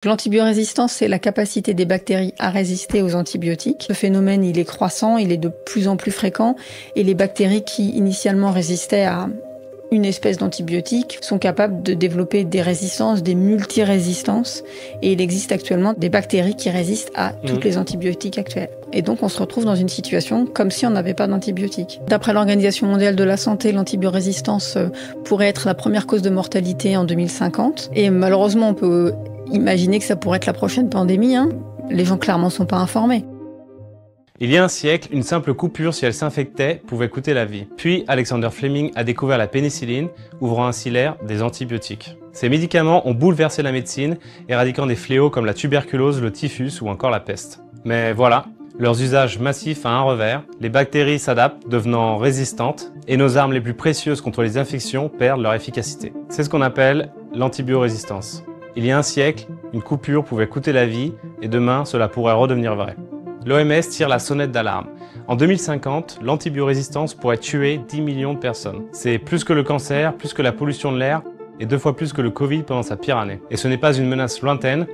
L'antibiorésistance, c'est la capacité des bactéries à résister aux antibiotiques. Ce phénomène, il est croissant, il est de plus en plus fréquent et les bactéries qui initialement résistaient à une espèce d'antibiotique sont capables de développer des résistances, des multirésistances et il existe actuellement des bactéries qui résistent à toutes les antibiotiques actuels. Et donc on se retrouve dans une situation comme si on n'avait pas d'antibiotiques. D'après l'Organisation mondiale de la santé, l'antibiorésistance pourrait être la première cause de mortalité en 2050 et malheureusement on peut imaginer que ça pourrait être la prochaine pandémie. Les gens clairement sont pas informés. Il y a un siècle, une simple coupure, si elle s'infectait, pouvait coûter la vie. Puis, Alexander Fleming a découvert la pénicilline, ouvrant ainsi l'ère des antibiotiques. Ces médicaments ont bouleversé la médecine, éradiquant des fléaux comme la tuberculose, le typhus ou encore la peste. Mais voilà, leurs usages massifs a un revers, les bactéries s'adaptent, devenant résistantes, et nos armes les plus précieuses contre les infections perdent leur efficacité. C'est ce qu'on appelle l'antibiorésistance. Il y a un siècle, une coupure pouvait coûter la vie, et demain, cela pourrait redevenir vrai. L'OMS tire la sonnette d'alarme. En 2050, l'antibiorésistance pourrait tuer 10 millions de personnes. C'est plus que le cancer, plus que la pollution de l'air et 2 fois plus que le Covid pendant sa pire année. Et ce n'est pas une menace lointaine.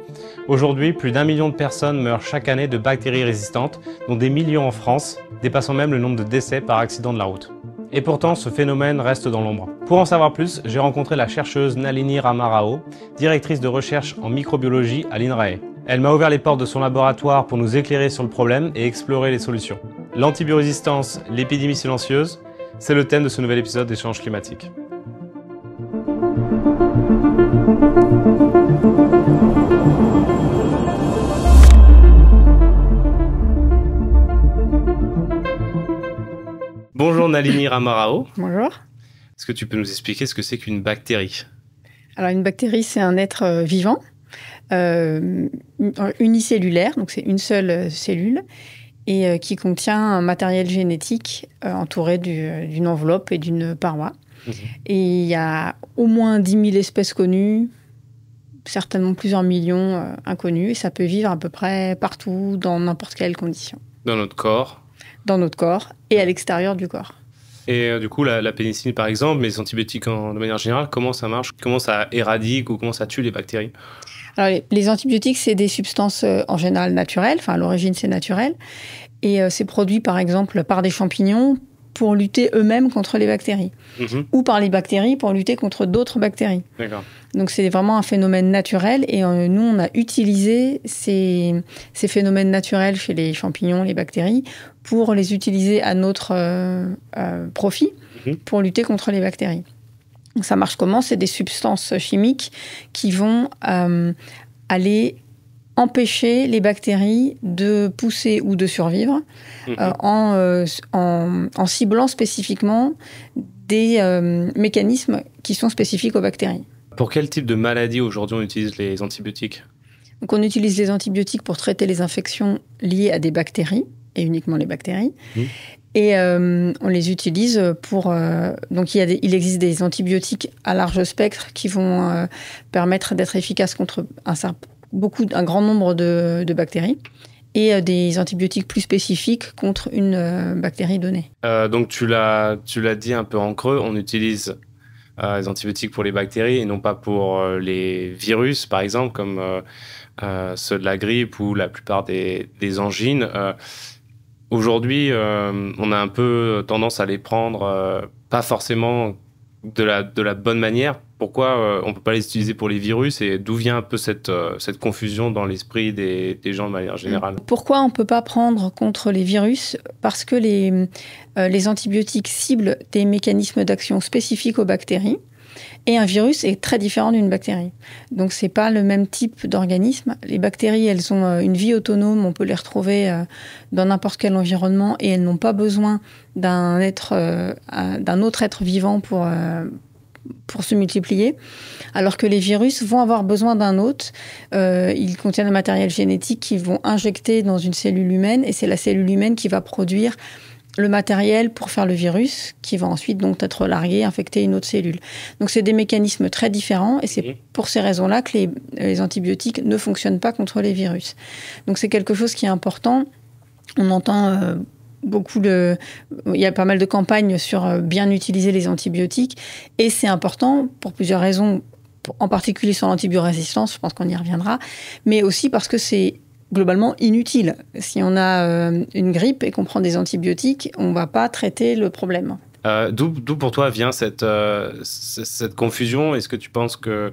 Aujourd'hui, plus d'1 million de personnes meurent chaque année de bactéries résistantes, dont des millions en France, dépassant même le nombre de décès par accident de la route. Et pourtant, ce phénomène reste dans l'ombre. Pour en savoir plus, j'ai rencontré la chercheuse Nalini Ramarao, directrice de recherche en microbiologie à l'INRAE. Elle m'a ouvert les portes de son laboratoire pour nous éclairer sur le problème et explorer les solutions. L'antibiorésistance, l'épidémie silencieuse, c'est le thème de ce nouvel épisode d'Échanges climatiques. Bonjour Nalini Ramarao. Bonjour. Est-ce que tu peux nous expliquer ce que c'est qu'une bactérie ? Alors une bactérie, c'est un être vivant, unicellulaire, donc c'est une seule cellule, et qui contient un matériel génétique entouré d'une enveloppe et d'une paroi. Et il y a au moins 10 000 espèces connues, certainement plusieurs millions inconnues, et ça peut vivre à peu près partout, dans n'importe quelle condition. Dans notre corps ? Dans notre corps et à l'extérieur du corps. Et du coup, la pénicilline par exemple, mais les antibiotiques de manière générale, comment ça marche ? Comment ça éradique ou comment ça tue les bactéries ? Alors, les antibiotiques, c'est des substances en général naturelles, enfin à l'origine c'est naturel, et c'est produit par exemple par des champignons pour lutter eux-mêmes contre les bactéries, ou par les bactéries pour lutter contre d'autres bactéries. D'accord. Donc c'est vraiment un phénomène naturel et nous on a utilisé ces phénomènes naturels chez les champignons, les bactéries, pour les utiliser à notre profit pour lutter contre les bactéries. Donc ça marche comment ? C'est des substances chimiques qui vont aller empêcher les bactéries de pousser ou de survivre en ciblant spécifiquement des mécanismes qui sont spécifiques aux bactéries. Pour quel type de maladie aujourd'hui on utilise les antibiotiques ? Donc on utilise les antibiotiques pour traiter les infections liées à des bactéries, et uniquement les bactéries. Et on les utilise pour... donc il existe des antibiotiques à large spectre qui vont permettre d'être efficaces contre un grand nombre de bactéries, et des antibiotiques plus spécifiques contre une bactérie donnée. Donc tu l'as dit un peu en creux, on utilise les antibiotiques pour les bactéries et non pas pour les virus, par exemple, comme ceux de la grippe ou la plupart des angines. Aujourd'hui, on a un peu tendance à les prendre pas forcément de la bonne manière. Pourquoi on ne peut pas les utiliser pour les virus et d'où vient un peu cette confusion dans l'esprit des gens de manière générale ? Pourquoi on ne peut pas prendre contre les virus ? Parce que les antibiotiques ciblent des mécanismes d'action spécifiques aux bactéries et un virus est très différent d'une bactérie. Donc ce n'est pas le même type d'organisme. Les bactéries, elles ont une vie autonome, on peut les retrouver dans n'importe quel environnement et elles n'ont pas besoin d'un autre être vivant pour se multiplier, alors que les virus vont avoir besoin d'un hôte. Ils contiennent un matériel génétique qu'ils vont injecter dans une cellule humaine, et c'est la cellule humaine qui va produire le matériel pour faire le virus, qui va ensuite donc être largué, infecter une autre cellule. Donc c'est des mécanismes très différents, et c'est pour ces raisons-là que les antibiotiques ne fonctionnent pas contre les virus. Donc c'est quelque chose qui est important. On entend... il y a pas mal de campagnes sur bien utiliser les antibiotiques et c'est important pour plusieurs raisons. en particulier sur l'antibiorésistance, je pense qu'on y reviendra, mais aussi parce que c'est globalement inutile. Si on a une grippe et qu'on prend des antibiotiques, on ne va pas traiter le problème. D'où pour toi vient cette confusion? Est-ce que tu penses que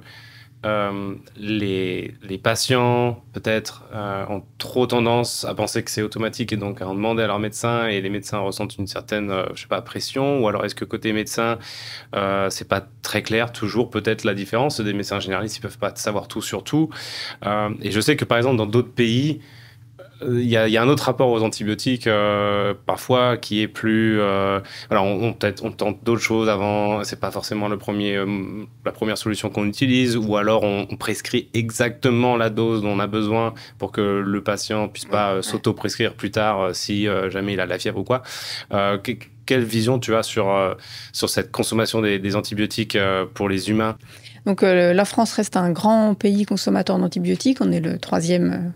les patients, peut-être, ont trop tendance à penser que c'est automatique et donc à en demander à leur médecin, et les médecins ressentent une certaine, je sais pas, pression? Ou alors est-ce que côté médecin, c'est pas très clair toujours, peut-être, la différence? Des médecins généralistes, ils peuvent pas savoir tout sur tout. Et je sais que, par exemple, dans d'autres pays, il y a un autre rapport aux antibiotiques, parfois, qui est plus... voilà, on tente d'autres choses avant, c'est pas forcément la première solution qu'on utilise, ou alors on prescrit exactement la dose dont on a besoin pour que le patient puisse pas s'auto-prescrire plus tard si jamais il a de la fièvre ou quoi. Quelle vision tu as sur cette consommation des antibiotiques pour les humains? Donc la France reste un grand pays consommateur d'antibiotiques. On est le 3e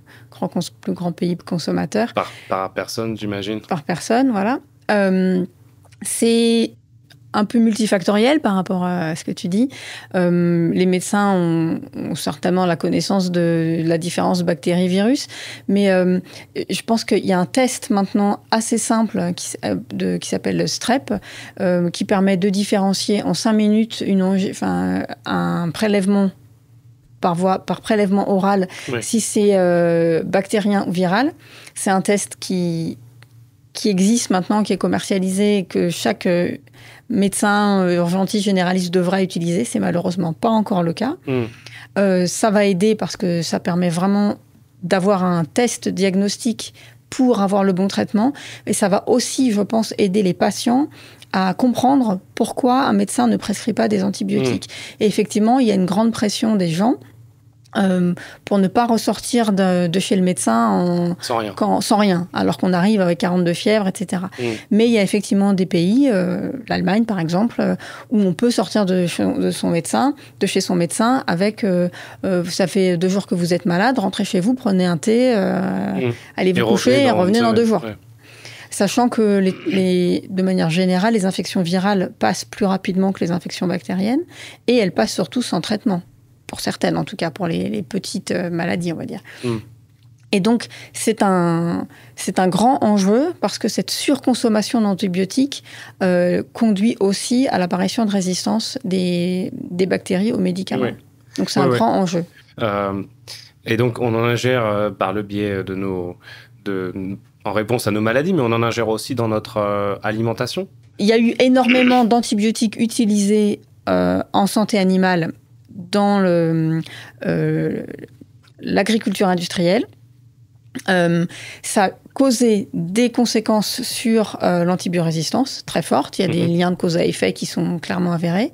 plus grand pays consommateur. Par personne, j'imagine. Par personne, voilà. C'est un peu multifactoriel par rapport à ce que tu dis. Les médecins ont certainement la connaissance de la différence bactéries-virus, mais je pense qu'il y a un test maintenant assez simple qui s'appelle le STREP, qui permet de différencier en 5 minutes un prélèvement par prélèvement oral, oui, si c'est bactérien ou viral. C'est un test qui existe maintenant, qui est commercialisé, que chaque médecin urgentiste généraliste devra utiliser. C'est malheureusement pas encore le cas. Ça va aider parce que ça permet vraiment d'avoir un test diagnostique pour avoir le bon traitement. Et ça va aussi, je pense, aider les patients à comprendre pourquoi un médecin ne prescrit pas des antibiotiques. Et effectivement, il y a une grande pression des gens pour ne pas ressortir de chez le médecin sans rien, alors qu'on arrive avec 42 fièvres, etc. Mais il y a effectivement des pays, l'Allemagne par exemple, où on peut sortir de chez son médecin avec ça fait 2 jours que vous êtes malade, rentrez chez vous, prenez un thé, allez vous coucher et revenez dans 2 jours. Ouais. Sachant que de manière générale, les infections virales passent plus rapidement que les infections bactériennes, et elles passent surtout sans traitement. Pour certaines, en tout cas, pour les petites maladies, on va dire. Et donc, c'est un grand enjeu parce que cette surconsommation d'antibiotiques conduit aussi à l'apparition de résistance des bactéries aux médicaments. Oui. Donc, c'est un grand enjeu. Et donc, on en ingère par le biais en réponse à nos maladies, mais on en ingère aussi dans notre alimentation. Il y a eu énormément d'antibiotiques utilisés en santé animale dans l'agriculture industrielle. Ça a causé des conséquences sur l'antibiorésistance très fortes. Il y a des liens de cause à effet qui sont clairement avérés.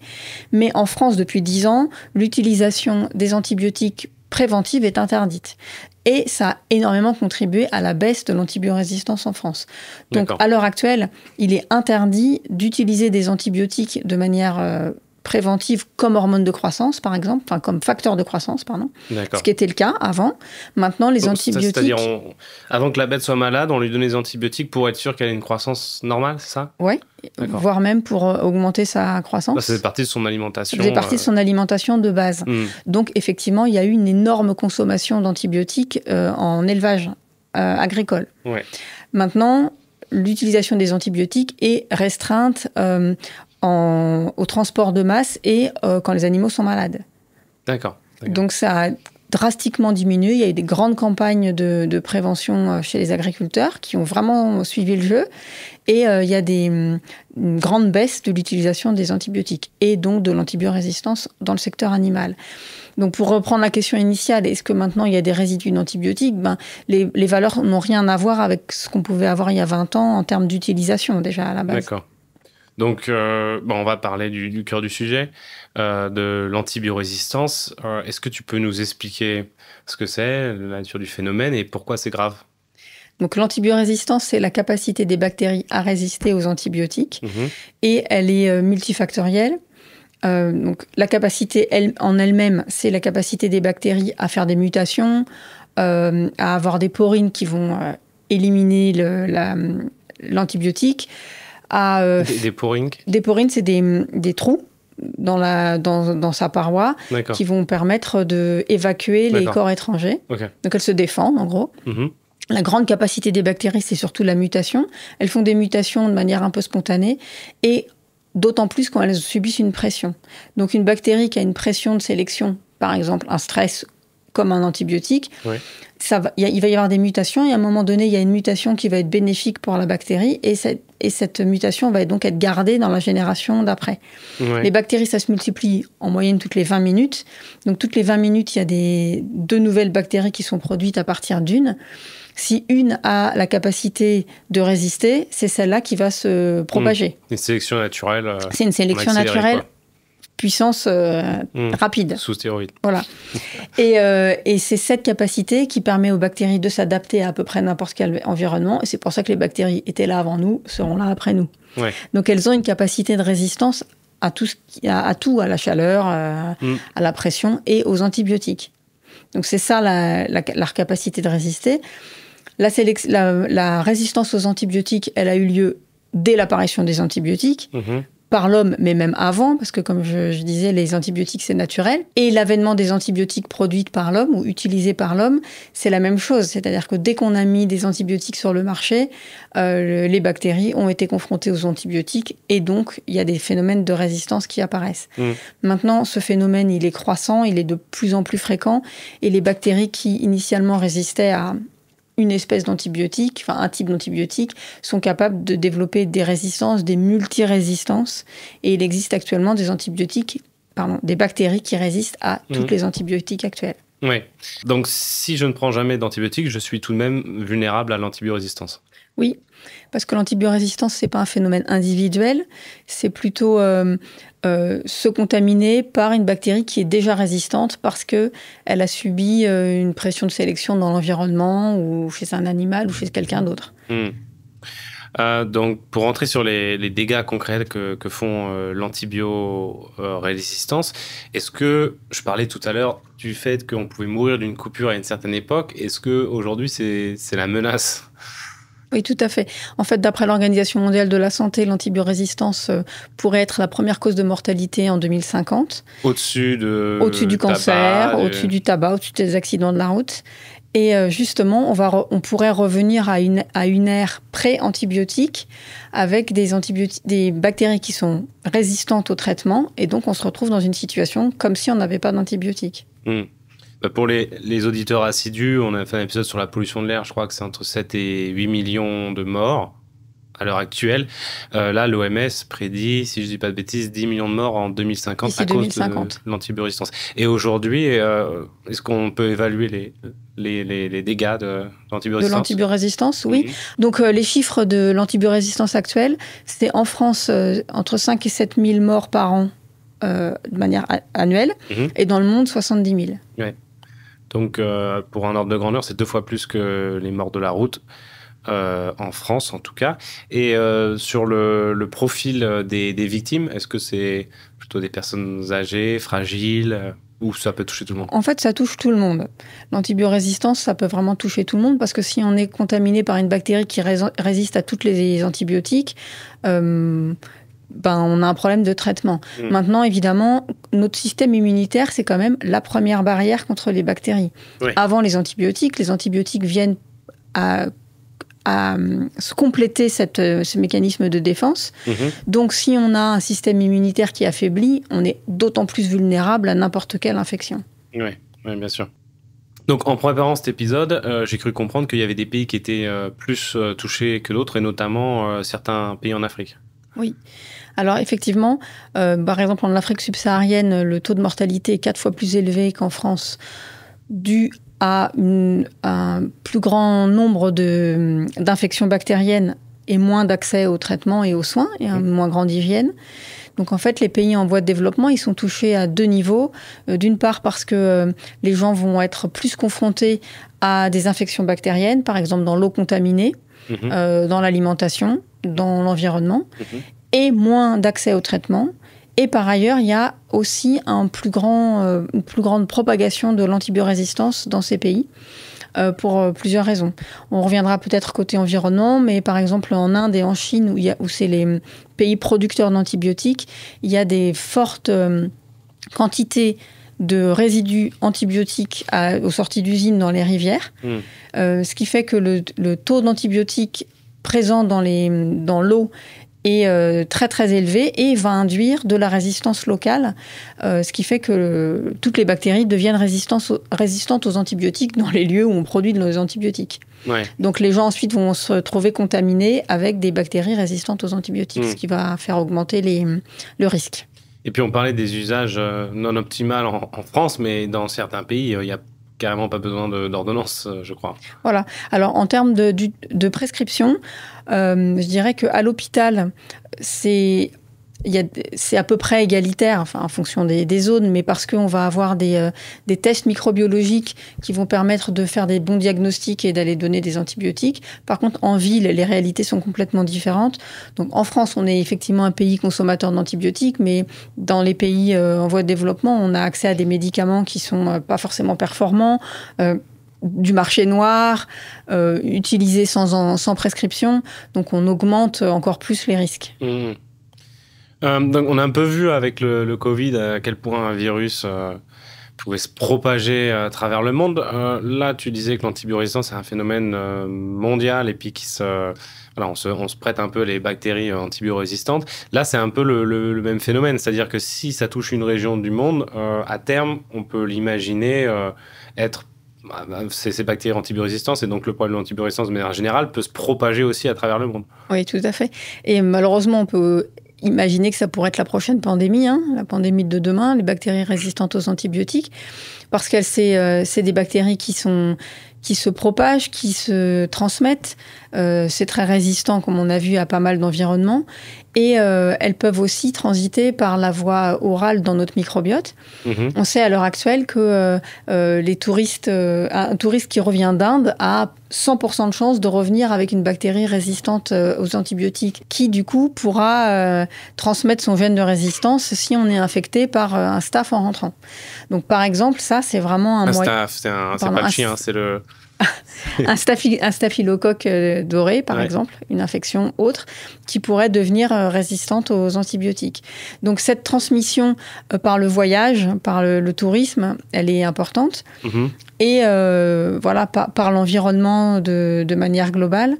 Mais en France, depuis 10 ans, l'utilisation des antibiotiques préventive est interdite. Et ça a énormément contribué à la baisse de l'antibiorésistance en France. Donc, à l'heure actuelle, il est interdit d'utiliser des antibiotiques de manière préventive comme hormone de croissance, par exemple, enfin comme facteur de croissance, pardon. Ce qui était le cas avant. Maintenant, les antibiotiques... C'est-à-dire, avant que la bête soit malade, on lui donne des antibiotiques pour être sûr qu'elle ait une croissance normale, c'est ça? Oui, voire même pour augmenter sa croissance. Ça faisait partie de son alimentation. Ça faisait partie de son alimentation de base. Donc, effectivement, il y a eu une énorme consommation d'antibiotiques en élevage agricole. Ouais. Maintenant, l'utilisation des antibiotiques est restreinte au transport de masse et quand les animaux sont malades. D'accord. Donc ça a drastiquement diminué. Il y a eu des grandes campagnes de prévention chez les agriculteurs qui ont vraiment suivi le jeu. Et il y a une grande baisse de l'utilisation des antibiotiques et donc de l'antibiorésistance dans le secteur animal. Donc pour reprendre la question initiale, est-ce que maintenant il y a des résidus d'antibiotiques? Les valeurs n'ont rien à voir avec ce qu'on pouvait avoir il y a 20 ans en termes d'utilisation déjà à la base. D'accord. Donc, on va parler du cœur du sujet, de l'antibiorésistance. Est-ce que tu peux nous expliquer ce que c'est, la nature du phénomène et pourquoi c'est grave? Donc, l'antibiorésistance, c'est la capacité des bactéries à résister aux antibiotiques et elle est multifactorielle. Donc, la capacité en elle-même, c'est la capacité des bactéries à faire des mutations, à avoir des porines qui vont éliminer l'antibiotique. Des porines? Des porines, c'est des trous dans sa paroi qui vont permettre d'évacuer les corps étrangers. Okay. Donc elles se défendent en gros. La grande capacité des bactéries, c'est surtout la mutation. Elles font des mutations de manière un peu spontanée et d'autant plus quand elles subissent une pression. Donc une bactérie qui a une pression de sélection, par exemple un stress comme un antibiotique, il va y avoir des mutations et à un moment donné, il y a une mutation qui va être bénéfique pour la bactérie et cette mutation va donc être gardée dans la génération d'après. Les bactéries, ça se multiplie en moyenne toutes les 20 minutes. Donc toutes les 20 minutes, il y a 2 nouvelles bactéries qui sont produites à partir d'une. Si une a la capacité de résister, c'est celle-là qui va se propager. Une sélection naturelle. C'est une sélection naturelle. Puissance rapide. Sous stéroïdes. Voilà. Et c'est cette capacité qui permet aux bactéries de s'adapter à peu près n'importe quel environnement. Et c'est pour ça que les bactéries étaient là avant nous, seront là après nous. Donc elles ont une capacité de résistance à tout, à la chaleur, à la pression et aux antibiotiques. Donc c'est ça leur capacité de résister. La résistance aux antibiotiques, elle a eu lieu dès l'apparition des antibiotiques. Par l'homme, mais même avant, parce que comme je disais, les antibiotiques, c'est naturel. Et l'avènement des antibiotiques produits par l'homme ou utilisés par l'homme, c'est la même chose. C'est-à-dire que dès qu'on a mis des antibiotiques sur le marché, les bactéries ont été confrontées aux antibiotiques et donc il y a des phénomènes de résistance qui apparaissent. Maintenant, ce phénomène, il est croissant, il est de plus en plus fréquent et les bactéries qui initialement résistaient à une espèce d'antibiotique, enfin un type d'antibiotique, sont capables de développer des résistances, des multirésistances. Et il existe actuellement des bactéries qui résistent à toutes les antibiotiques actuels. Oui. Donc si je ne prends jamais d'antibiotiques, je suis tout de même vulnérable à l'antibiorésistance. Oui, parce que l'antibiorésistance, c'est pas un phénomène individuel, c'est plutôt se contaminer par une bactérie qui est déjà résistante parce qu'elle a subi une pression de sélection dans l'environnement ou chez un animal ou chez quelqu'un d'autre. Donc, pour rentrer sur les dégâts concrets que font l'antibiorésistance, est-ce que, je parlais tout à l'heure du fait qu'on pouvait mourir d'une coupure à une certaine époque, est-ce qu'aujourd'hui c'est la menace ? Oui, tout à fait. En fait, d'après l'Organisation mondiale de la santé, l'antibiorésistance pourrait être la première cause de mortalité en 2050. Au-dessus du cancer, au-dessus du tabac, au-dessus des accidents de la route. Et justement, on pourrait revenir à une ère pré-antibiotique avec des bactéries qui sont résistantes au traitement. Et donc, on se retrouve dans une situation comme si on n'avait pas d'antibiotiques. Pour les auditeurs assidus, on a fait un épisode sur la pollution de l'air. Je crois que c'est entre 7 et 8 millions de morts à l'heure actuelle. Là, l'OMS prédit, si je ne dis pas de bêtises, 10 millions de morts en 2050 à cause de l'antibiorésistance. Et aujourd'hui, est-ce qu'on peut évaluer les dégâts de l'antibiorésistance ? De l'antibiorésistance, oui. Donc, les chiffres de l'antibiorésistance actuelle, c'est en France entre 5 et 7 000 morts par an de manière annuelle, et dans le monde, 70 000. Ouais. Donc, pour un ordre de grandeur, c'est 2 fois plus que les morts de la route, en France en tout cas. Et sur le profil des victimes, est-ce que c'est plutôt des personnes âgées, fragiles, ou ça peut toucher tout le monde ? En fait, ça touche tout le monde. L'antibiorésistance, ça peut vraiment toucher tout le monde, parce que si on est contaminé par une bactérie qui résiste à toutes les antibiotiques, on a un problème de traitement. Maintenant, évidemment, notre système immunitaire, c'est quand même la première barrière contre les bactéries. Avant les antibiotiques viennent à se compléter ce mécanisme de défense. Donc, si on a un système immunitaire qui est affaibli, on est d'autant plus vulnérable à n'importe quelle infection. Oui, bien sûr. Donc, en préparant cet épisode, j'ai cru comprendre qu'il y avait des pays qui étaient plus touchés que d'autres, et notamment certains pays en Afrique. Oui. Alors, effectivement, par exemple, en Afrique subsaharienne, le taux de mortalité est 4 fois plus élevé qu'en France, dû à un plus grand nombre d'infections bactériennes et moins d'accès aux traitements et aux soins, et une moins grande hygiène. Donc, en fait, les pays en voie de développement, ils sont touchés à 2 niveaux. D'une part, parce que les gens vont être plus confrontés à des infections bactériennes, par exemple dans l'eau contaminée, dans l'alimentation, dans l'environnement, et moins d'accès au traitement. Et par ailleurs, il y a aussi une plus grande propagation de l'antibiorésistance dans ces pays. Pour plusieurs raisons. On reviendra peut-être côté environnement, mais par exemple en Inde et en Chine, où c'est les pays producteurs d'antibiotiques, il y a des fortes quantités de résidus antibiotiques aux sorties d'usines dans les rivières, ce qui fait que le taux d'antibiotiques présent dans l'eau est très très élevé et va induire de la résistance locale, ce qui fait que toutes les bactéries deviennent résistantes aux antibiotiques dans les lieux où on produit nos antibiotiques. Ouais. Donc les gens ensuite vont se trouver contaminés avec des bactéries résistantes aux antibiotiques, ce qui va faire augmenter le risque. Et puis on parlait des usages non optimaux en France, mais dans certains pays, il y a carrément pas besoin d'ordonnance, je crois. Voilà. Alors, en termes de prescription, je dirais qu'à l'hôpital, c'est à peu près égalitaire, enfin, en fonction des zones, mais parce qu'on va avoir des tests microbiologiques qui vont permettre de faire des bons diagnostics et d'aller donner des antibiotiques. Par contre, en ville, les réalités sont complètement différentes. Donc, en France, on est effectivement un pays consommateur d'antibiotiques, mais dans les pays en voie de développement, on a accès à des médicaments qui sont pas forcément performants, du marché noir, utilisés sans prescription. Donc, on augmente encore plus les risques. Donc on a un peu vu avec le Covid à quel point un virus pouvait se propager à travers le monde. Là, tu disais que l'antibiorésistance est un phénomène mondial et puis on se prête un peu les bactéries antibiorésistantes. Là, c'est un peu le même phénomène, c'est-à-dire que si ça touche une région du monde, à terme, on peut l'imaginer être ces bactéries antibiorésistantes, et donc le problème de l'antibiorésistance de manière générale peut se propager aussi à travers le monde. Oui, tout à fait. Et malheureusement, on peut imaginer que ça pourrait être la prochaine pandémie, la pandémie de demain, les bactéries résistantes aux antibiotiques, parce que c'est des bactéries qui se propagent, qui se transmettent. C'est très résistant, comme on a vu, à pas mal d'environnements. Et elles peuvent aussi transiter par la voie orale dans notre microbiote. On sait à l'heure actuelle que un touriste qui revient d'Inde a 100% de chance de revenir avec une bactérie résistante aux antibiotiques, qui du coup pourra transmettre son gène de résistance si on est infecté par un staph en rentrant. Donc par exemple, ça c'est vraiment un moyen. C'est pas le chien, c'est le... un staphylocoque doré, par exemple, une infection autre, qui pourrait devenir résistante aux antibiotiques. Donc cette transmission par le voyage, par le tourisme, elle est importante. Et par l'environnement de manière globale.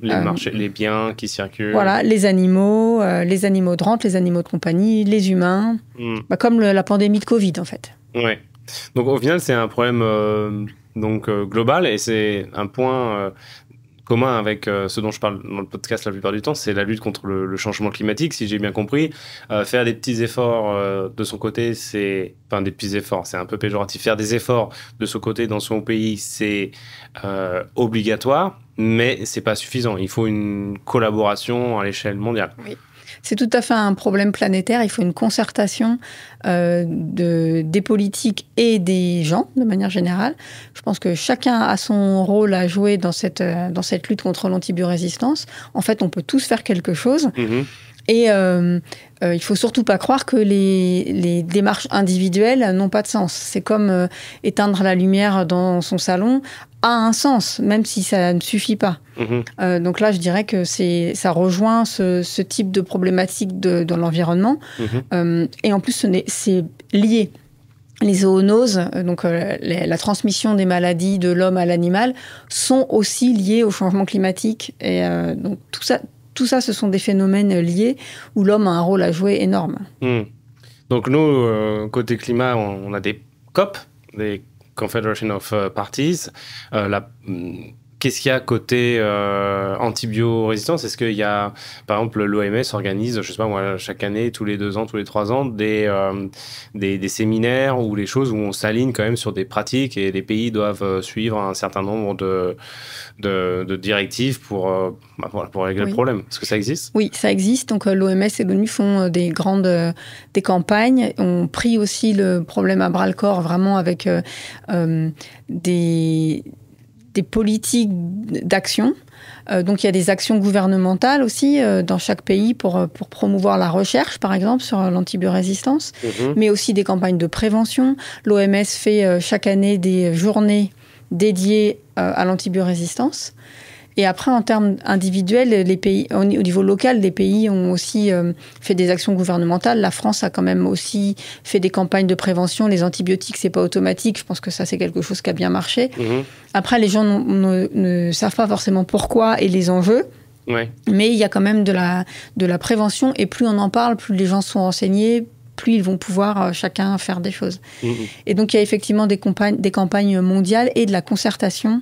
Les biens qui circulent. Voilà, les animaux de rente, les animaux de compagnie, les humains, comme la pandémie de Covid, en fait. Ouais. Donc au final, c'est un problème global, et c'est un point commun avec ce dont je parle dans le podcast la plupart du temps, c'est la lutte contre le changement climatique, si j'ai bien compris. Faire des petits efforts de son côté, c'est un peu péjoratif. Faire des efforts de son côté dans son pays, c'est obligatoire, mais c'est pas suffisant. Il faut une collaboration à l'échelle mondiale. Oui. C'est tout à fait un problème planétaire. Il faut une concertation des politiques et des gens, de manière générale. Je pense que chacun a son rôle à jouer dans cette lutte contre l'antibiorésistance. En fait, on peut tous faire quelque chose. Et il faut surtout pas croire que les démarches individuelles n'ont pas de sens. C'est comme éteindre la lumière dans son salon a un sens, même si ça ne suffit pas. Donc là, je dirais que ça rejoint ce type de problématique dans l'environnement. Et en plus, c'est lié. Les zoonoses, donc la transmission des maladies de l'homme à l'animal, sont aussi liées au changement climatique. Et donc tout ça, ce sont des phénomènes liés où l'homme a un rôle à jouer énorme. Donc nous, côté climat, on a des COP, des Confederation of Parties. Qu'est-ce qu'il y a côté antibiorésistance? Est-ce qu'il y a, par exemple, l'OMS organise, je sais pas moi, chaque année, tous les 2 ans, tous les 3 ans, des séminaires ou des choses où on s'aligne quand même sur des pratiques et les pays doivent suivre un certain nombre de directives pour régler le problème. Est-ce que ça existe? Oui, ça existe. Donc l'OMS et l'ONU font des campagnes. On pris aussi le problème à bras-le-corps, vraiment avec des des politiques d'action. Donc, il y a des actions gouvernementales aussi dans chaque pays pour promouvoir la recherche, par exemple, sur l'antibiorésistance, mais aussi des campagnes de prévention. L'OMS fait chaque année des journées dédiées à l'antibiorésistance. Et après, en termes individuels, les pays, au niveau local, les pays ont aussi fait des actions gouvernementales. La France a quand même aussi fait des campagnes de prévention. Les antibiotiques, c'est pas automatique. Je pense que ça, c'est quelque chose qui a bien marché. Après, les gens ne savent pas forcément pourquoi et les enjeux. Ouais. Mais il y a quand même de la prévention. Et plus on en parle, plus les gens sont renseignés, plus ils vont pouvoir chacun faire des choses. Et donc, il y a effectivement des campagnes mondiales et de la concertation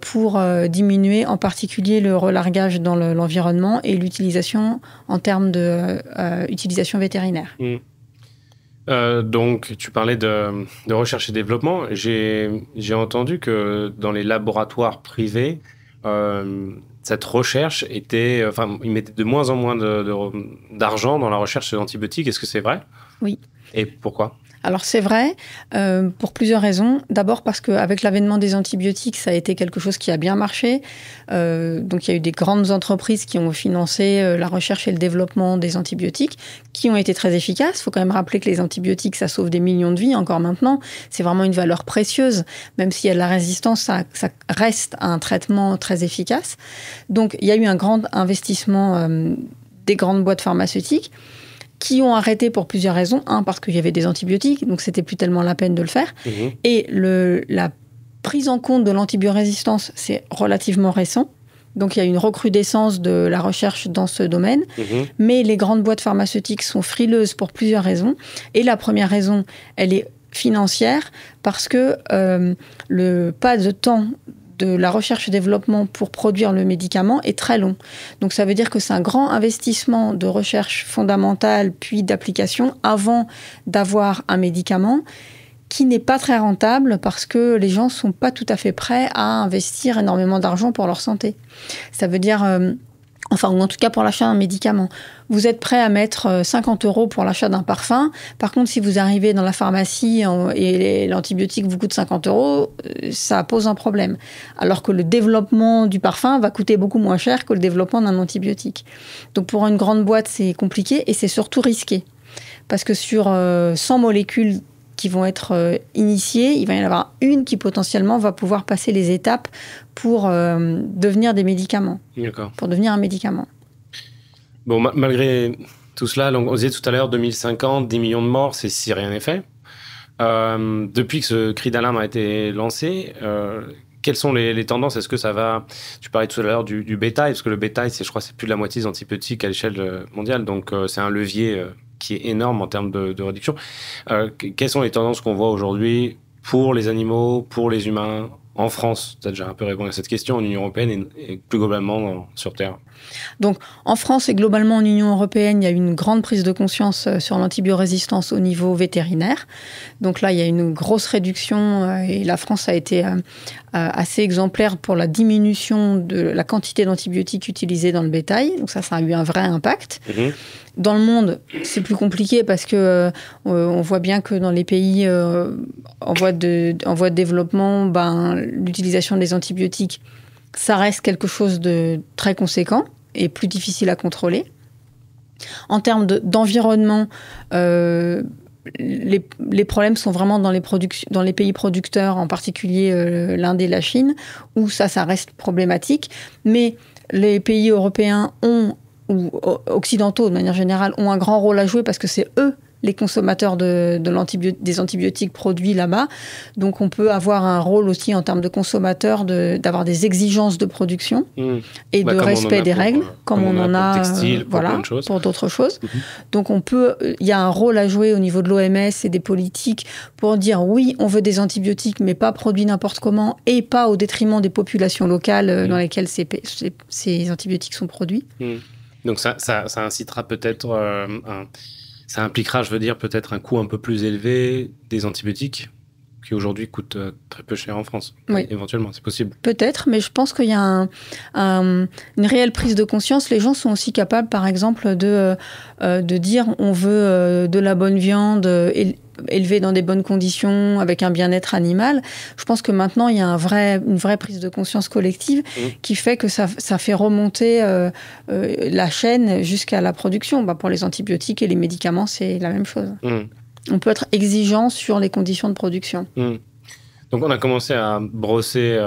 pour diminuer en particulier le relargage dans l'environnement et l'utilisation en termes d'utilisation vétérinaire. Donc, tu parlais de recherche et développement. J'ai entendu que dans les laboratoires privés, cette recherche était... Enfin, ils mettaient de moins en moins d'argent dans la recherche d'antibiotiques. Est-ce que c'est vrai ? Oui. Et pourquoi ? Alors, c'est vrai pour plusieurs raisons. D'abord parce qu'avec l'avènement des antibiotiques, ça a été quelque chose qui a bien marché. Donc, il y a eu des grandes entreprises qui ont financé la recherche et le développement des antibiotiques, qui ont été très efficaces. Il faut quand même rappeler que les antibiotiques, ça sauve des millions de vies encore maintenant. C'est vraiment une valeur précieuse. Même s'il y a de la résistance, ça reste un traitement très efficace. Donc, il y a eu un grand investissement des grandes boîtes pharmaceutiques qui ont arrêté pour plusieurs raisons. Un, parce qu'il y avait des antibiotiques, donc c'était plus tellement la peine de le faire. Et la prise en compte de l'antibiorésistance, c'est relativement récent. Donc il y a une recrudescence de la recherche dans ce domaine. Mais les grandes boîtes pharmaceutiques sont frileuses pour plusieurs raisons. Et la première raison, elle est financière, parce que le pas de temps de la recherche et développement pour produire le médicament est très long. Donc ça veut dire que c'est un grand investissement de recherche fondamentale puis d'application avant d'avoir un médicament qui n'est pas très rentable parce que les gens ne sont pas tout à fait prêts à investir énormément d'argent pour leur santé. Ça veut dire... Enfin, ou en tout cas pour l'achat d'un médicament. Vous êtes prêt à mettre 50 € pour l'achat d'un parfum. Par contre, si vous arrivez dans la pharmacie et l'antibiotique vous coûte 50 €, ça pose un problème. Alors que le développement du parfum va coûter beaucoup moins cher que le développement d'un antibiotique. Donc pour une grande boîte, c'est compliqué et c'est surtout risqué. Parce que sur 100 molécules qui vont être initiées, il va y en avoir une qui potentiellement va pouvoir passer les étapes pour devenir des médicaments. D'accord. Pour devenir un médicament. Bon, malgré tout cela, donc, on disait tout à l'heure, 2050, 10 millions de morts, c'est si rien n'est fait. Depuis que ce cri d'alarme a été lancé, quelles sont les tendances ? Est-ce que ça va... Tu parlais tout à l'heure du bétail, parce que le bétail, je crois, c'est plus de la moitié des antibiotiques à l'échelle mondiale, donc c'est un levier... qui est énorme en termes de réduction. Quelles sont les tendances qu'on voit aujourd'hui pour les animaux, pour les humains en France? Tu as déjà un peu répondu à cette question, en Union européenne et plus globalement sur Terre. Donc, en France et globalement en Union européenne, il y a eu une grande prise de conscience sur l'antibiorésistance au niveau vétérinaire. Donc là, il y a une grosse réduction et la France a été assez exemplaire pour la diminution de la quantité d'antibiotiques utilisés dans le bétail. Donc ça a eu un vrai impact. Dans le monde, c'est plus compliqué parce que on voit bien que dans les pays en voie de développement, l'utilisation des antibiotiques, ça reste quelque chose de très conséquent et plus difficile à contrôler. En termes d'environnement, les problèmes sont vraiment dans les pays producteurs, en particulier l'Inde et la Chine, où ça reste problématique. Mais les pays européens ou occidentaux, de manière générale, ont un grand rôle à jouer parce que c'est eux les consommateurs des antibiotiques produits là-bas. Donc, on peut avoir un rôle aussi en termes de consommateurs, d'avoir des exigences de production et de respect des règles, comme on en a textile, pour d'autres choses. Donc, il y a un rôle à jouer au niveau de l'OMS et des politiques pour dire oui, on veut des antibiotiques, mais pas produits n'importe comment et pas au détriment des populations locales dans lesquelles ces antibiotiques sont produits. Donc, ça incitera peut-être... Ça impliquera, je veux dire, peut-être un coût un peu plus élevé des antibiotiques qui aujourd'hui coûtent très peu cher en France. Oui. Éventuellement, c'est possible. Peut-être, mais je pense qu'il y a une réelle prise de conscience. Les gens sont aussi capables, par exemple, de dire on veut de la bonne viande élevés dans des bonnes conditions, avec un bien-être animal. Je pense que maintenant, il y a une vraie prise de conscience collective qui fait que ça fait remonter la chaîne jusqu'à la production. Pour les antibiotiques et les médicaments, c'est la même chose. On peut être exigeant sur les conditions de production. Donc, on a commencé à brosser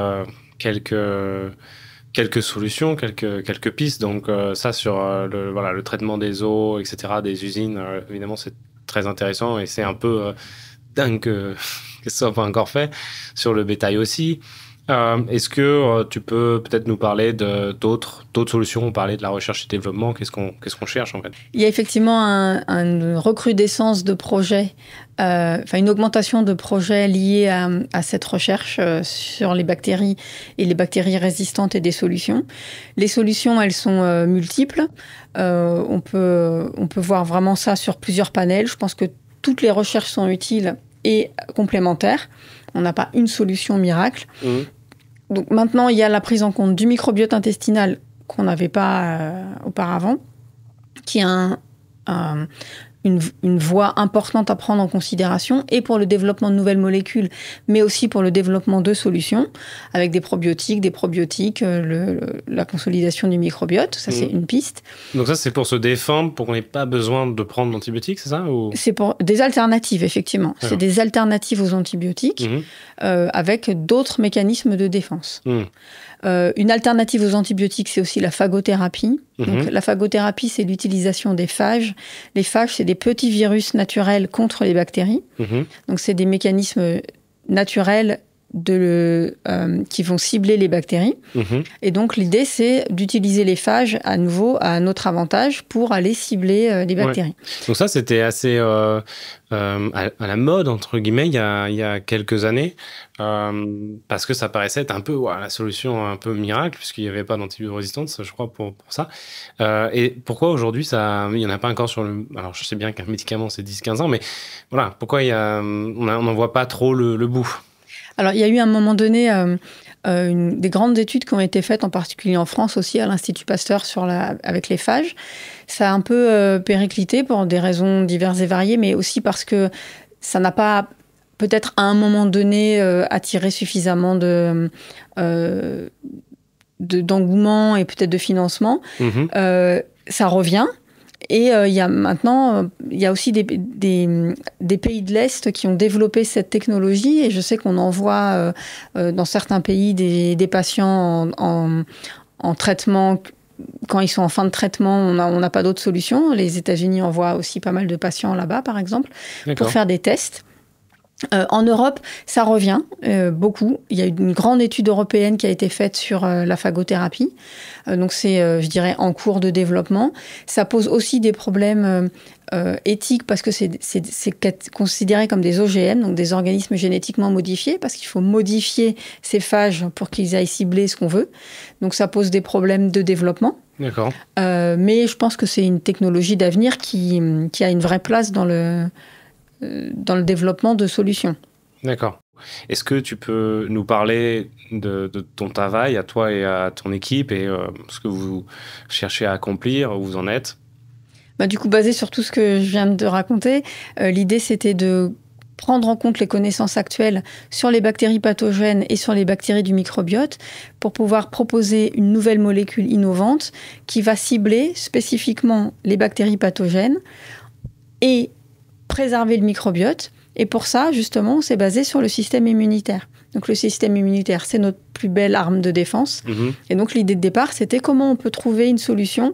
quelques solutions, quelques pistes. Donc, ça, sur le traitement des eaux, etc., des usines, évidemment, c'est très intéressant et c'est un peu dingue que ça soit pas encore fait. Sur le bétail aussi. Est-ce que tu peux peut-être nous parler d'autres solutions? On parlait de la recherche et développement. Qu'est-ce qu'on cherche, en fait? Il y a effectivement une recrudescence de projets, une augmentation de projets liés à cette recherche sur les bactéries et les bactéries résistantes et des solutions. Les solutions, elles sont multiples. On peut voir vraiment ça sur plusieurs panels. Je pense que toutes les recherches sont utiles et complémentaires. On n'a pas une solution miracle. Donc maintenant, il y a la prise en compte du microbiote intestinal qu'on n'avait pas auparavant, qui est une voie importante à prendre en considération, et pour le développement de nouvelles molécules, mais aussi pour le développement de solutions, avec des probiotiques, la consolidation du microbiote, ça c'est une piste. Donc ça c'est pour se défendre, pour qu'on n'ait pas besoin de prendre d'antibiotiques, c'est ça ou... C'est pour des alternatives, effectivement. Alors. C'est des alternatives aux antibiotiques, avec d'autres mécanismes de défense. Une alternative aux antibiotiques, c'est aussi la phagothérapie. Donc, la phagothérapie, c'est l'utilisation des phages. Les phages, c'est des petits virus naturels contre les bactéries. Donc, c'est des mécanismes naturels qui vont cibler les bactéries. Et donc, l'idée, c'est d'utiliser les phages à nouveau à notre avantage pour aller cibler les bactéries. Donc ça, c'était assez à la mode, entre guillemets, il y a quelques années, parce que ça paraissait être un peu la solution un peu miracle, puisqu'il n'y avait pas d'antibiorésistance, je crois, pour ça. Et pourquoi aujourd'hui, il n'y en a pas encore sur le... Alors, je sais bien qu'un médicament, c'est 10-15 ans, mais voilà, pourquoi on n'en voit pas trop le bout? Alors, il y a eu à un moment donné des grandes études qui ont été faites, en particulier en France aussi, à l'Institut Pasteur avec les phages. Ça a un peu périclité pour des raisons diverses et variées, mais aussi parce que ça n'a pas, peut-être à un moment donné, attiré suffisamment d'engouement et peut-être de financement. Ça revient. Et il y a aussi des pays de l'Est qui ont développé cette technologie, et je sais qu'on envoie dans certains pays des patients en traitement. Quand ils sont en fin de traitement, on n'a pas d'autre solution. Les États-Unis envoient aussi pas mal de patients là-bas, par exemple, pour faire des tests. En Europe, ça revient beaucoup. Il y a eu une grande étude européenne qui a été faite sur la phagothérapie. Donc c'est, je dirais, en cours de développement. Ça pose aussi des problèmes éthiques parce que c'est considéré comme des OGM, donc des organismes génétiquement modifiés, parce qu'il faut modifier ces phages pour qu'ils aillent cibler ce qu'on veut. Donc ça pose des problèmes de développement. D'accord. Mais je pense que c'est une technologie d'avenir qui a une vraie place dans le développement de solutions. D'accord. Est-ce que tu peux nous parler de ton travail à toi et à ton équipe et ce que vous cherchez à accomplir, où vous en êtes? Du coup, basé sur tout ce que je viens de raconter, l'idée c'était de prendre en compte les connaissances actuelles sur les bactéries pathogènes et sur les bactéries du microbiote pour pouvoir proposer une nouvelle molécule innovante qui va cibler spécifiquement les bactéries pathogènes et préserver le microbiote. Et pour ça, justement, on s'est basé sur le système immunitaire. Donc le système immunitaire, c'est notre plus belle arme de défense. Et donc l'idée de départ, c'était comment on peut trouver une solution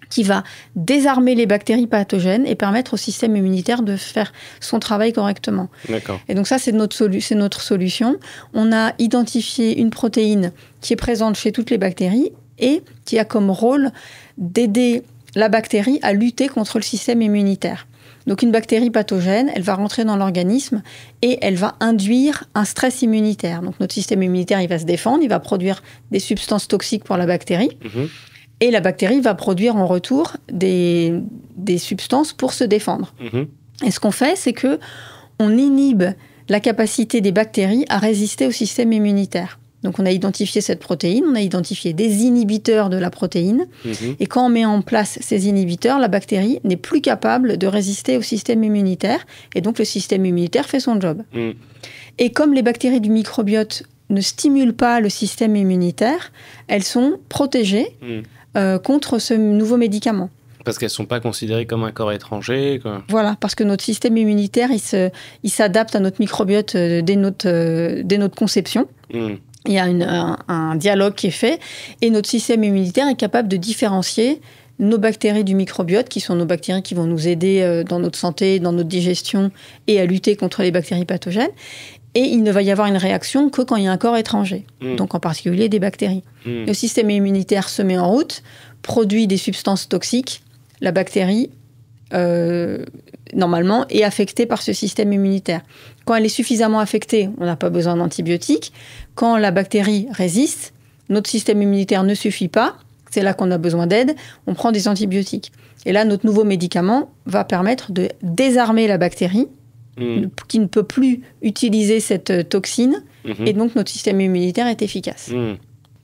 qui va désarmer les bactéries pathogènes et permettre au système immunitaire de faire son travail correctement. D'accord. Et donc ça, c'est notre solution. On a identifié une protéine qui est présente chez toutes les bactéries et qui a comme rôle d'aider la bactérie à lutter contre le système immunitaire. Donc une bactérie pathogène, elle va rentrer dans l'organisme et elle va induire un stress immunitaire. Donc notre système immunitaire, il va se défendre, il va produire des substances toxiques pour la bactérie. Et la bactérie va produire en retour des substances pour se défendre. Et ce qu'on fait, c'est qu'on inhibe la capacité des bactéries à résister au système immunitaire. Donc, on a identifié cette protéine, on a identifié des inhibiteurs de la protéine. Et quand on met en place ces inhibiteurs, la bactérie n'est plus capable de résister au système immunitaire. Et donc, le système immunitaire fait son job. Et comme les bactéries du microbiote ne stimulent pas le système immunitaire, elles sont protégées contre ce nouveau médicament. Parce qu'elles ne sont pas considérées comme un corps étranger, quoi. Voilà, parce que notre système immunitaire, il s'adapte à notre microbiote dès notre conception. Il y a un dialogue qui est fait et notre système immunitaire est capable de différencier nos bactéries du microbiote, qui sont nos bactéries qui vont nous aider dans notre santé, dans notre digestion et à lutter contre les bactéries pathogènes. Et il ne va y avoir une réaction que quand il y a un corps étranger, donc en particulier des bactéries. Le système immunitaire se met en route, produit des substances toxiques. La bactérie, normalement, est affectée par ce système immunitaire. Quand elle est suffisamment affectée, on n'a pas besoin d'antibiotiques. Quand la bactérie résiste, notre système immunitaire ne suffit pas. C'est là qu'on a besoin d'aide. On prend des antibiotiques. Et là, notre nouveau médicament va permettre de désarmer la bactérie qui ne peut plus utiliser cette toxine. Et donc, notre système immunitaire est efficace.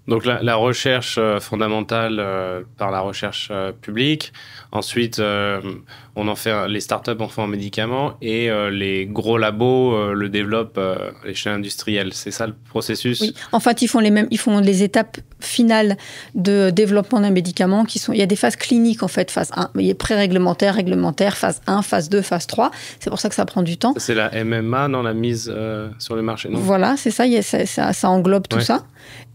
Donc la recherche fondamentale par la recherche publique. Ensuite, les startups en font un médicament et les gros labos le développent à l'échelle industrielle. C'est ça le processus? Oui. En fait, ils font les étapes finales de développement d'un médicament il y a des phases cliniques en fait, phase 1, il y a pré-réglementaire, réglementaire, phase 1, phase 2, phase 3. C'est pour ça que ça prend du temps. C'est la MMA dans la mise sur le marché, non? Voilà, c'est ça, ça englobe tout ça.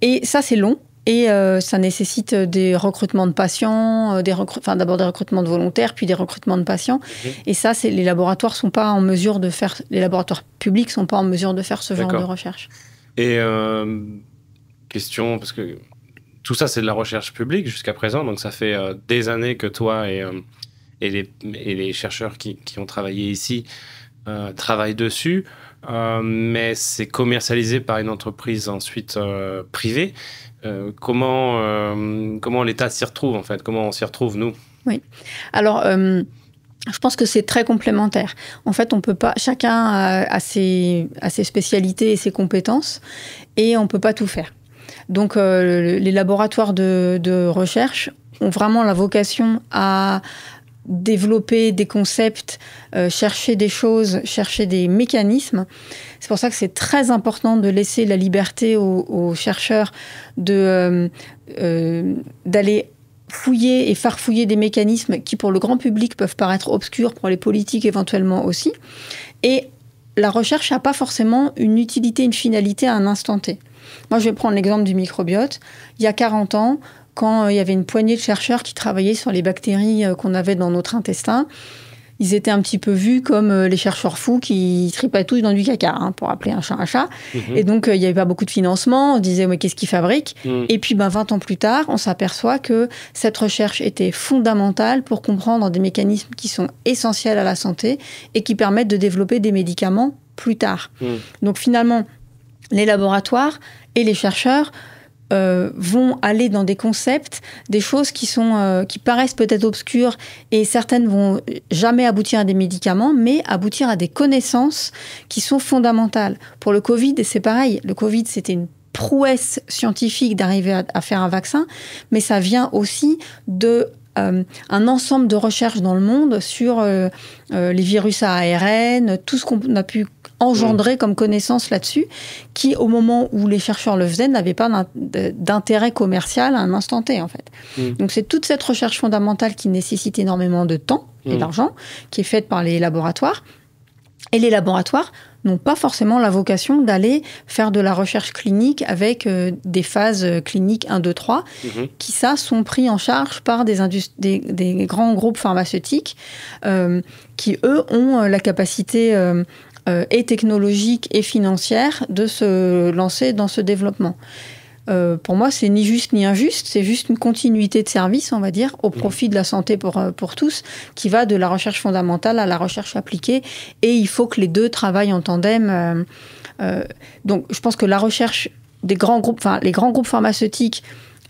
Et ça, c'est long. Et ça nécessite des recrutements de patients, d'abord des recrutements de volontaires, puis des recrutements de patients. Et ça, les laboratoires sont pas en mesure de faire, les laboratoires publics sont pas en mesure de faire ce genre de recherche. Et question, parce que tout ça, c'est de la recherche publique jusqu'à présent, donc ça fait des années que toi et les chercheurs qui ont travaillé ici travaillent dessus, mais c'est commercialisé par une entreprise ensuite privée. Comment l'État s'y retrouve, en fait? Comment on s'y retrouve, nous? Oui. Alors, je pense que c'est très complémentaire. En fait, on peut pas... Chacun a ses spécialités et ses compétences, et on peut pas tout faire. Donc, les laboratoires de recherche ont vraiment la vocation à développer des concepts, chercher des choses, chercher des mécanismes. C'est pour ça que c'est très important de laisser la liberté aux chercheurs d'aller fouiller et farfouiller des mécanismes qui, pour le grand public, peuvent paraître obscurs, pour les politiques éventuellement aussi. Et la recherche n'a pas forcément une utilité, une finalité à un instant T. Moi, je vais prendre l'exemple du microbiote. Il y a 40 ans, quand il y avait une poignée de chercheurs qui travaillaient sur les bactéries qu'on avait dans notre intestin, ils étaient un petit peu vus comme les chercheurs fous qui tripatouillent dans du caca, pour appeler un chat un chat. Et donc, il n'y avait pas beaucoup de financement. On disait, mais qu'est-ce qu'ils fabriquent? Et puis, 20 ans plus tard, on s'aperçoit que cette recherche était fondamentale pour comprendre des mécanismes qui sont essentiels à la santé et qui permettent de développer des médicaments plus tard. Donc, finalement, les laboratoires et les chercheurs vont aller dans des concepts, des choses qui paraissent peut-être obscures, et certaines vont jamais aboutir à des médicaments, mais aboutir à des connaissances qui sont fondamentales. Pour le Covid, c'est pareil. Le Covid, c'était une prouesse scientifique d'arriver à faire un vaccin, mais ça vient aussi de un ensemble de recherches dans le monde sur les virus à ARN, tout ce qu'on a pu engendrer comme connaissance là-dessus, qui, au moment où les chercheurs le faisaient, n'avaient pas d'intérêt commercial à un instant T, en fait. Donc, c'est toute cette recherche fondamentale qui nécessite énormément de temps et d'argent, qui est faite par les laboratoires. Et les laboratoires n'ont pas forcément la vocation d'aller faire de la recherche clinique avec des phases cliniques 1, 2, 3, qui, sont pris en charge par des grands groupes pharmaceutiques qui, eux, ont la capacité et technologique et financière de se lancer dans ce développement. Pour moi, c'est ni juste ni injuste, c'est juste une continuité de service, on va dire, au profit de la santé pour tous, qui va de la recherche fondamentale à la recherche appliquée, et il faut que les deux travaillent en tandem. Donc, je pense que la recherche des grands groupes, les grands groupes pharmaceutiques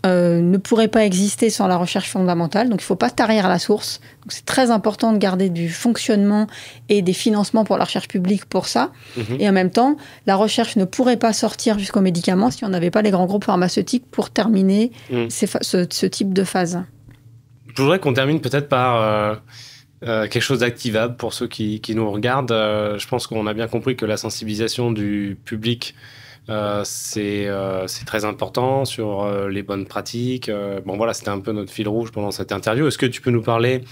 ne pourrait pas exister sans la recherche fondamentale. Donc, il ne faut pas tarir à la source. Donc, c'est très important de garder du fonctionnement et des financements pour la recherche publique pour ça. Et en même temps, la recherche ne pourrait pas sortir jusqu'aux médicaments si on n'avait pas les grands groupes pharmaceutiques pour terminer ce type de phase. Je voudrais qu'on termine peut-être par quelque chose d'activable pour ceux qui nous regardent. Je pense qu'on a bien compris que la sensibilisation du public, c'est très important sur les bonnes pratiques. Bon, voilà, c'était un peu notre fil rouge pendant cette interview. Est-ce que tu peux nous parler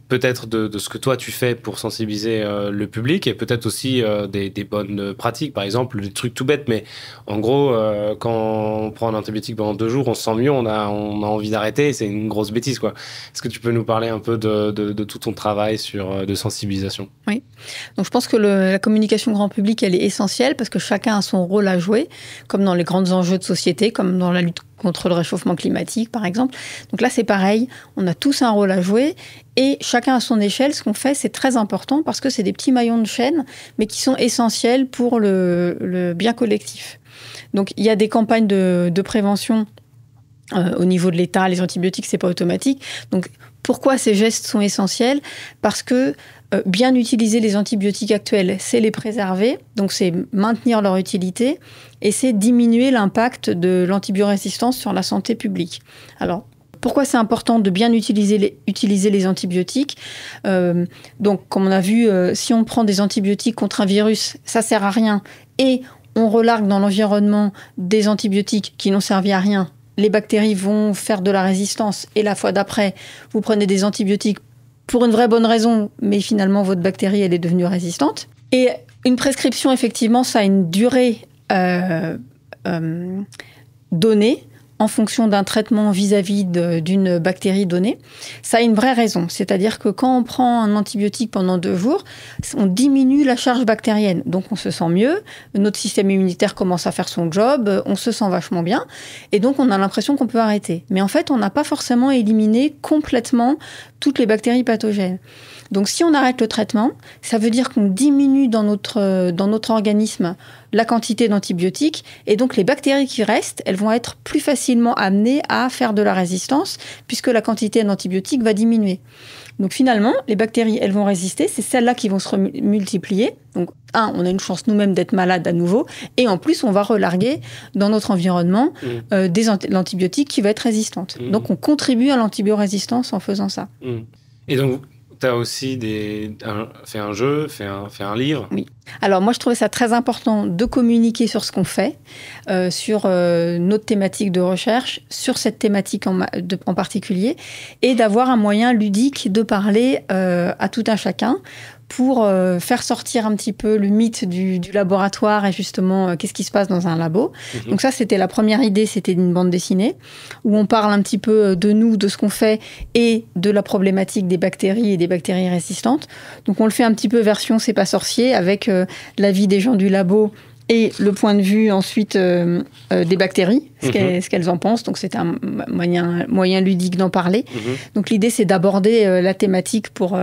peut-être de ce que toi tu fais pour sensibiliser le public et peut-être aussi des bonnes pratiques, par exemple des trucs tout bêtes, mais en gros quand on prend un antibiotique pendant 2 jours, on se sent mieux, on a envie d'arrêter, c'est une grosse bêtise quoi. Est-ce que tu peux nous parler un peu de tout ton travail de sensibilisation? Oui, donc je pense que la communication grand public elle est essentielle parce que chacun a son rôle à jouer, comme dans les grands enjeux de société, comme dans la lutte contre le réchauffement climatique, par exemple. Donc là, c'est pareil. On a tous un rôle à jouer et chacun à son échelle. Ce qu'on fait, c'est très important parce que c'est des petits maillons de chaîne, mais qui sont essentiels pour le bien collectif. Donc, il y a des campagnes de prévention au niveau de l'État. Les antibiotiques, c'est pas automatique. Donc, pourquoi ces gestes sont essentiels? Parce que bien utiliser les antibiotiques actuels, c'est les préserver, donc c'est maintenir leur utilité et c'est diminuer l'impact de l'antibiorésistance sur la santé publique. Alors, pourquoi c'est important de bien utiliser les antibiotiques? Donc, comme on a vu, si on prend des antibiotiques contre un virus, ça sert à rien et on relargue dans l'environnement des antibiotiques qui n'ont servi à rien. Les bactéries vont faire de la résistance et la fois d'après, vous prenez des antibiotiques pour une vraie bonne raison, mais finalement, votre bactérie, elle est devenue résistante. Et une prescription, effectivement, ça a une durée donnée en fonction d'un traitement vis-à-vis d'une bactérie donnée. Ça a une vraie raison. C'est-à-dire que quand on prend un antibiotique pendant 2 jours, on diminue la charge bactérienne. Donc, on se sent mieux. Notre système immunitaire commence à faire son job. On se sent vachement bien. Et donc, on a l'impression qu'on peut arrêter. Mais en fait, on n'a pas forcément éliminé complètement toutes les bactéries pathogènes. Donc, si on arrête le traitement, ça veut dire qu'on diminue dans notre organisme la quantité d'antibiotiques. Et donc, les bactéries qui restent, elles vont être plus facilement amenées à faire de la résistance puisque la quantité d'antibiotiques va diminuer. Donc, finalement, les bactéries, elles vont résister. C'est celles-là qui vont se multiplier. Donc, on a une chance nous-mêmes d'être malades à nouveau. Et en plus, on va relarguer dans notre environnement l'antibiotique qui va être résistante. Donc, on contribue à l'antibiorésistance en faisant ça. Et donc, tu as aussi fait un jeu, fait un livre. Oui. Alors moi, je trouvais ça très important de communiquer sur ce qu'on fait, sur notre thématique de recherche, sur cette thématique en particulier, et d'avoir un moyen ludique de parler à tout un chacun pour faire sortir un petit peu le mythe du laboratoire et justement qu'est-ce qui se passe dans un labo. Donc ça, c'était la première idée, c'était une bande dessinée où on parle un petit peu de nous, de ce qu'on fait et de la problématique des bactéries et des bactéries résistantes. Donc on le fait un petit peu version C'est pas sorcier avec l'avis des gens du labo et le point de vue ensuite des bactéries, ce qu'elles en pensent. Donc c'est un moyen ludique d'en parler. Donc l'idée, c'est d'aborder la thématique pour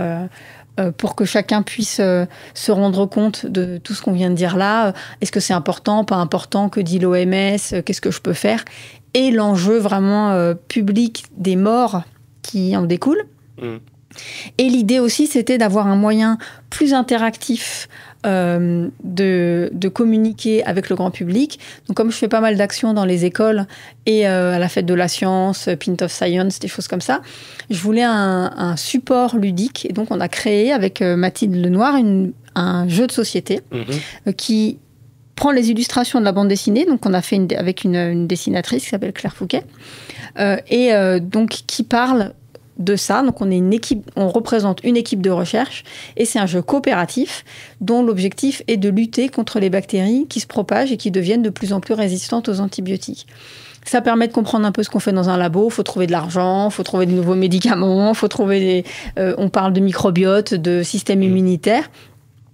que chacun puisse se rendre compte de tout ce qu'on vient de dire là. Est-ce que c'est important, pas important? Que dit l'OMS? Qu'est-ce que je peux faire? Et l'enjeu vraiment public des morts qui en découlent. Et l'idée aussi, c'était d'avoir un moyen plus interactif de communiquer avec le grand public. Donc, comme je fais pas mal d'actions dans les écoles et à la fête de la science, Pint of Science, des choses comme ça, je voulais un support ludique. Et donc, on a créé avec Mathilde Lenoir un jeu de société qui prend les illustrations de la bande dessinée. Donc, on a fait avec une dessinatrice qui s'appelle Claire Fouquet donc qui parle de ça. Donc, on représente une équipe de recherche et c'est un jeu coopératif dont l'objectif est de lutter contre les bactéries qui se propagent et qui deviennent de plus en plus résistantes aux antibiotiques. Ça permet de comprendre un peu ce qu'on fait dans un labo. Il faut trouver de l'argent, il faut trouver de nouveaux médicaments, on parle de microbiote, de système immunitaire.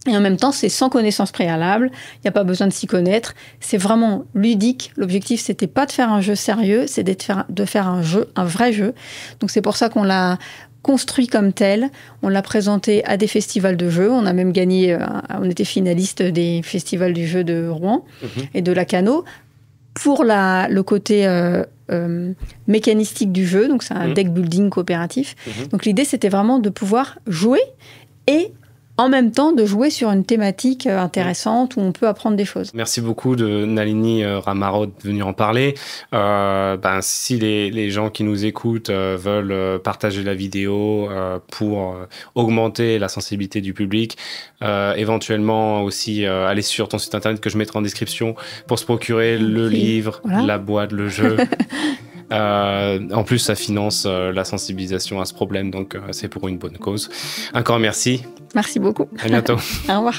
Et en même temps, c'est sans connaissance préalable. Il n'y a pas besoin de s'y connaître. C'est vraiment ludique. L'objectif, c'était pas de faire un jeu sérieux, c'est de faire un vrai jeu. Donc, c'est pour ça qu'on l'a construit comme tel. On l'a présenté à des festivals de jeux. On a même gagné, on était finaliste des festivals du jeu de Rouen et de Lacanau. pour le côté mécanistique du jeu, donc c'est un deck building coopératif. Donc l'idée, c'était vraiment de pouvoir jouer et en même temps de jouer sur une thématique intéressante où on peut apprendre des choses. Merci beaucoup de Nalini Ramarot de venir en parler. Si les gens qui nous écoutent veulent partager la vidéo pour augmenter la sensibilité du public, éventuellement aussi aller sur ton site internet que je mettrai en description pour se procurer le livre, la boîte, le jeu. En plus, ça finance la sensibilisation à ce problème, donc c'est pour une bonne cause. Encore merci. Merci beaucoup. À bientôt. Au revoir.